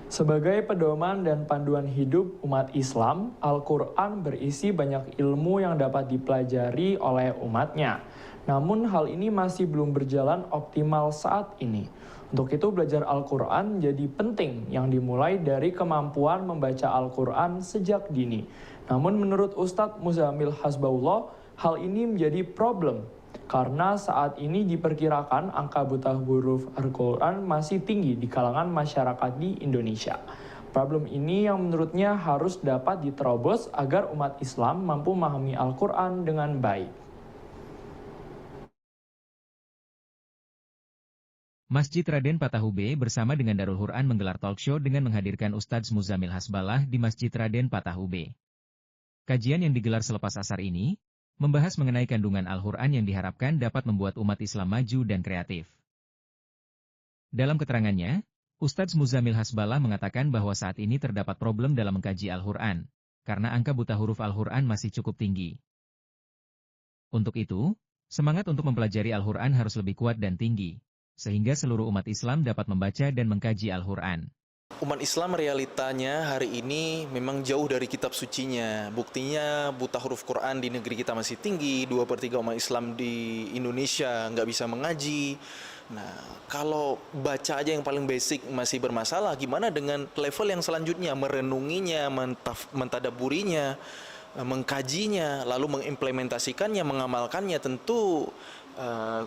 Sebagai pedoman dan panduan hidup umat Islam, Al-Quran berisi banyak ilmu yang dapat dipelajari oleh umatnya. Namun hal ini masih belum berjalan optimal saat ini. Untuk itu belajar Al-Quran jadi penting yang dimulai dari kemampuan membaca Al-Quran sejak dini. Namun menurut Ustadz Muzamil Hasbaullah, hal ini menjadi problem karena saat ini diperkirakan angka buta huruf Al-Quran masih tinggi di kalangan masyarakat di Indonesia. Problem ini yang menurutnya harus dapat diterobos agar umat Islam mampu memahami Al-Quran dengan baik. Masjid Raden Patahube bersama dengan Darul Quran menggelar talk show dengan menghadirkan Ustadz Muzamil Hasbalah di Masjid Raden Patahube. Kajian yang digelar selepas asar ini, membahas mengenai kandungan Al-Quran yang diharapkan dapat membuat umat Islam maju dan kreatif. Dalam keterangannya, Ustadz Muzamil Hasbalah mengatakan bahwa saat ini terdapat problem dalam mengkaji Al-Quran, karena angka buta huruf Al-Quran masih cukup tinggi. Untuk itu, semangat untuk mempelajari Al-Quran harus lebih kuat dan tinggi, sehingga seluruh umat Islam dapat membaca dan mengkaji Al-Quran. Umat Islam realitanya hari ini memang jauh dari kitab sucinya. Buktinya buta huruf Quran di negeri kita masih tinggi, 2/3 umat Islam di Indonesia nggak bisa mengaji. Nah, kalau baca aja yang paling basic masih bermasalah, gimana dengan level yang selanjutnya, merenunginya, mentadaburinya, mengkajinya, lalu mengimplementasikannya, mengamalkannya, tentu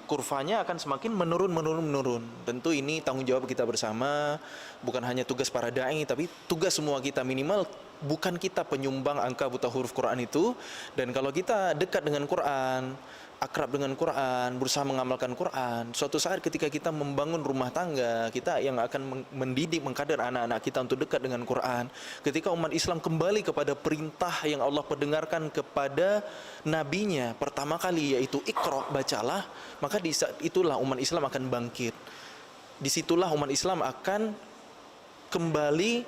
kurvanya akan semakin menurun. Tentu ini tanggung jawab kita bersama, bukan hanya tugas para dai, tapi tugas semua kita. Minimal bukan kita penyumbang angka buta huruf Quran itu, dan kalau kita dekat dengan Quran, akrab dengan Quran, berusaha mengamalkan Quran, suatu saat ketika kita membangun rumah tangga, kita yang akan mendidik, mengkader anak-anak kita untuk dekat dengan Quran. Ketika umat Islam kembali kepada perintah yang Allah perdengarkan kepada nabinya pertama kali, yaitu Iqra, bacalah, maka di saat itulah umat Islam akan bangkit. Disitulah umat Islam akan kembali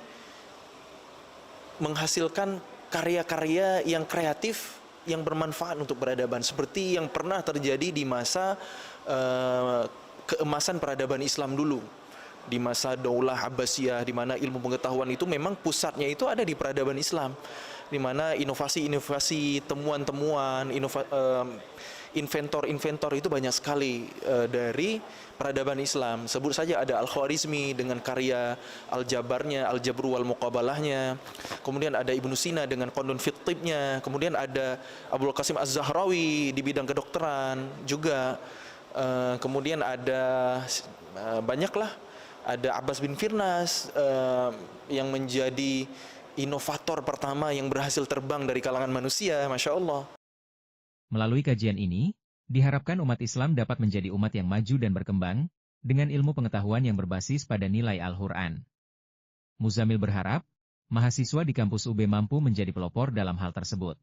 menghasilkan karya-karya yang kreatif, yang bermanfaat untuk peradaban, seperti yang pernah terjadi di masa keemasan peradaban Islam dulu, di masa Daulah Abbasiyah, di mana ilmu pengetahuan itu memang pusatnya itu ada di peradaban Islam, di mana inovasi-inovasi, temuan-temuan, inventor-inventor itu banyak sekali dari peradaban Islam. Sebut saja ada Al-Khwarizmi dengan karya Al-Jabarnya, Al-Jabru wal Muqabalahnya. Kemudian ada Ibnu Sina dengan Qandun fit Tibnya. Kemudian ada Abdul Qasim Az-Zahrawi di bidang kedokteran juga. Kemudian ada banyaklah, ada Abbas bin Firnas yang menjadi inovator pertama yang berhasil terbang dari kalangan manusia, Masya Allah. Melalui kajian ini, diharapkan umat Islam dapat menjadi umat yang maju dan berkembang, dengan ilmu pengetahuan yang berbasis pada nilai Al-Quran. Muzamil berharap, mahasiswa di kampus UB mampu menjadi pelopor dalam hal tersebut.